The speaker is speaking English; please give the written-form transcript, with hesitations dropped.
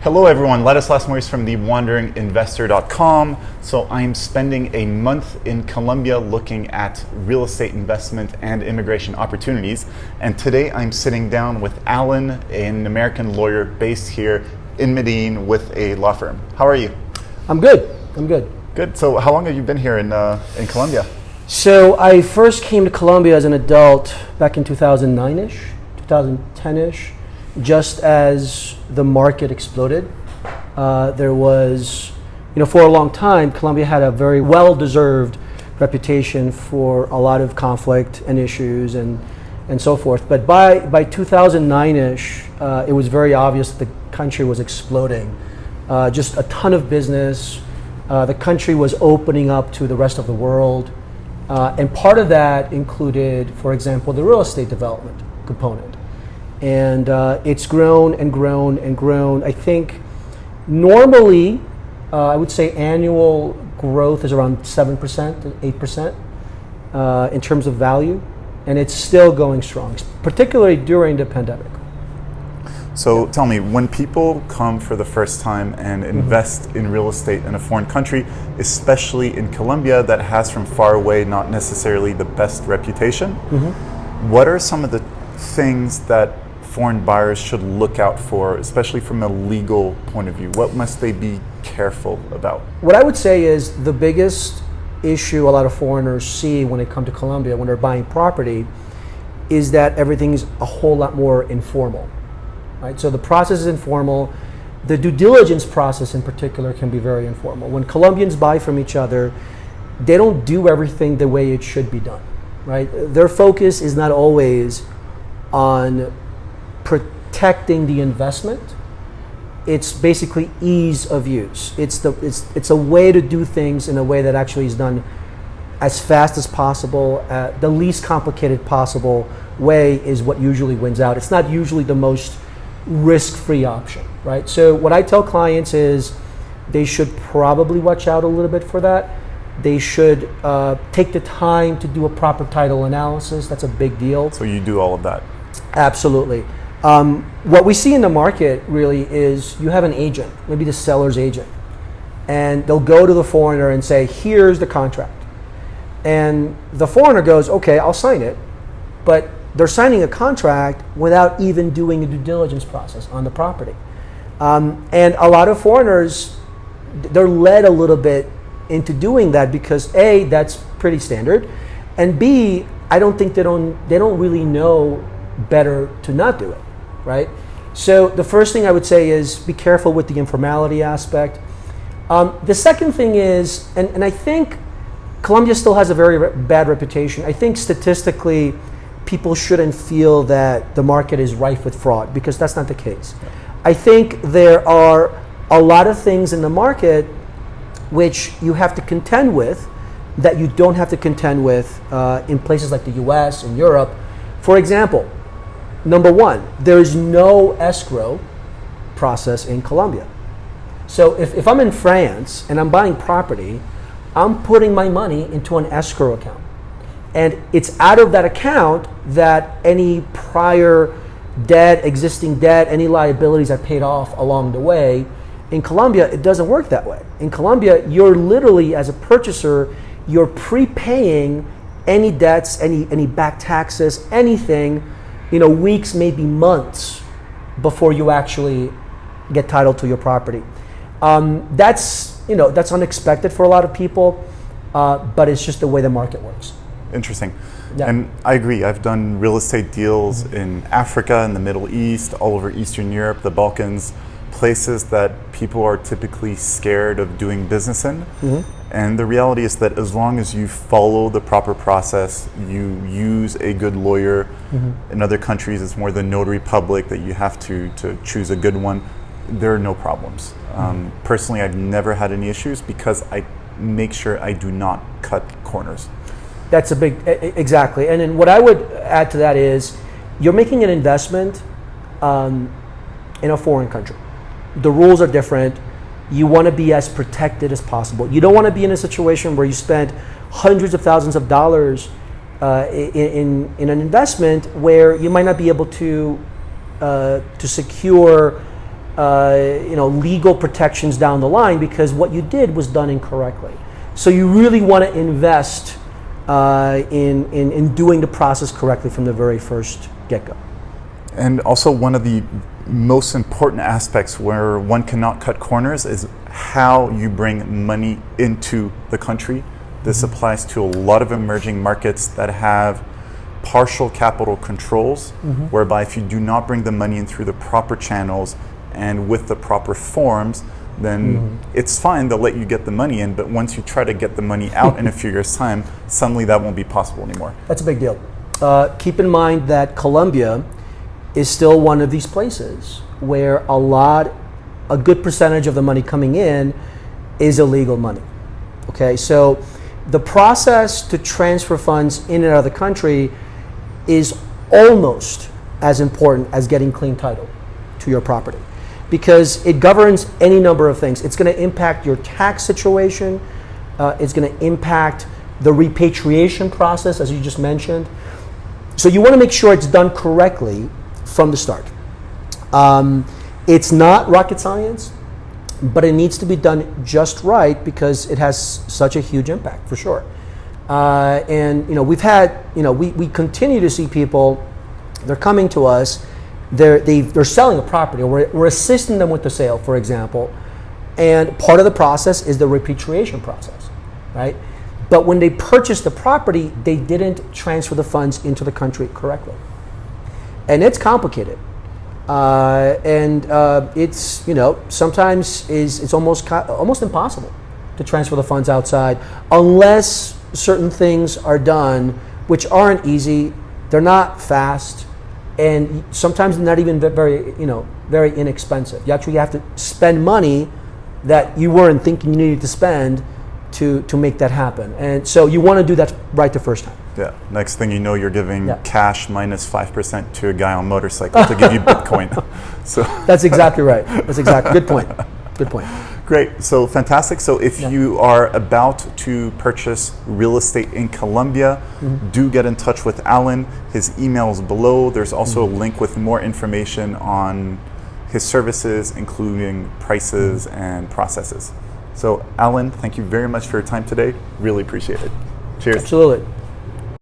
Hello everyone, Ladislas Maurice from thewanderinginvestor.com. So I'm spending a month in Colombia looking at real estate investment and immigration opportunities. And today I'm sitting down with Alan, an American lawyer based here in Medellin with a law firm. How are you? I'm good. Good. So how long have you been here in Colombia? So I first came to Colombia as an adult back in 2009-ish, 2010-ish. Just as the market exploded, there was, for a long time, Colombia had a very well-deserved reputation for a lot of conflict and issues and so forth. But by 2009-ish, it was very obvious that the country was exploding. Just a ton of business. The country was opening up to the rest of the world. And part of that included, for example, the real estate development component. And it's grown and grown and grown. I think normally, I would say annual growth is around 7% to 8% in terms of value. And it's still going strong, particularly during the pandemic. So tell me, when people come for the first time and invest in real estate in a foreign country, especially in Colombia that has from far away not necessarily the best reputation, what are some of the things that foreign buyers should look out for, especially from a legal point of view? What must they be careful about? What I would say is the biggest issue a lot of foreigners see when they come to Colombia, when they're buying property, is that everything's a whole lot more informal, right? So the process is informal. The due diligence process in particular can be very informal. When Colombians buy from each other, they don't do everything the way it should be done, right? Their focus is not always on protecting the investment. It's basically ease of use. It's a way to do things in a way that actually is done as fast as possible. The least complicated possible way is what usually wins out. It's not usually the most risk-free option, right? So what I tell clients is they should probably watch out a little bit for that. They should take the time to do a proper title analysis. That's a big deal. So you do all of that? Absolutely. What we see in the market really is you have an agent, maybe the seller's agent, and they'll go to the foreigner and say, here's the contract. And the foreigner goes, okay, I'll sign it. But they're signing a contract without even doing a due diligence process on the property. And a lot of foreigners, they're led a little bit into doing that because A, that's pretty standard, and B, I don't think they don't really know better to not do it, right? So the first thing I would say is be careful with the informality aspect. The second thing is, and I think Colombia still has a very bad reputation. I think statistically, people shouldn't feel that the market is rife with fraud, because that's not the case. I think there are a lot of things in the market which you have to contend with that you don't have to contend with in places like the US and Europe. For example, number one, there is no escrow process in Colombia. So if I'm in France and I'm buying property, I'm putting my money into an escrow account. And it's out of that account that any prior debt, existing debt, any liabilities are paid off along the way. In Colombia, it doesn't work that way. In Colombia, you're literally, as a purchaser, you're prepaying any debts, any back taxes, anything, weeks, maybe months before you actually get title to your property. That's unexpected for a lot of people, but it's just the way the market works. Interesting. Yeah. And I agree. I've done real estate deals in Africa, in the Middle East, all over Eastern Europe, the Balkans, places that people are typically scared of doing business in. And the reality is that as long as you follow the proper process, you use a good lawyer. In other countries, it's more the notary public that you have to choose a good one. There are no problems. Personally, I've never had any issues because I make sure I do not cut corners. That's a big, exactly. And then what I would add to that is you're making an investment in a foreign country. The rules are different. You want to be as protected as possible. You don't want to be in a situation where you spend hundreds of thousands of dollars in an investment where you might not be able to secure legal protections down the line because what you did was done incorrectly. So you really want to invest in doing the process correctly from the very first get-go. And also one of the most important aspects where one cannot cut corners is how you bring money into the country. This applies to a lot of emerging markets that have partial capital controls, whereby if you do not bring the money in through the proper channels and with the proper forms, then it's fine, they'll let you get the money in, but once you try to get the money out in a few years' time, suddenly that won't be possible anymore. That's a big deal. Keep in mind that Colombia is still one of these places where a good percentage of the money coming in is illegal money. Okay, so the process to transfer funds in and out of the country is almost as important as getting clean title to your property, because it governs any number of things. It's going to impact your tax situation. It's going to impact the repatriation process, as you just mentioned. So you want to make sure it's done correctly from the start. It's not rocket science, but it needs to be done just right because it has such a huge impact, for sure. And we've had, we continue to see people. They're coming to us. They're selling a property, or we're assisting them with the sale, for example. And part of the process is the repatriation process, right? But when they purchased the property, they didn't transfer the funds into the country correctly. And it's complicated. It's, sometimes it's almost impossible to transfer the funds outside unless certain things are done, which aren't easy. They're not fast, and sometimes they're not even very inexpensive. You actually have to spend money that you weren't thinking you needed to spend to make that happen. And so you want to do that right the first time. Yeah. Next thing you know, you're giving cash minus 5% to a guy on motorcycle to give you Bitcoin. So that's exactly right. That's exactly good point. Good point. Great. So fantastic. So if you are about to purchase real estate in Colombia, do get in touch with Alan. His email is below. There's also a link with more information on his services, including prices and processes. So Alan, thank you very much for your time today. Really appreciate it. Cheers. Absolutely.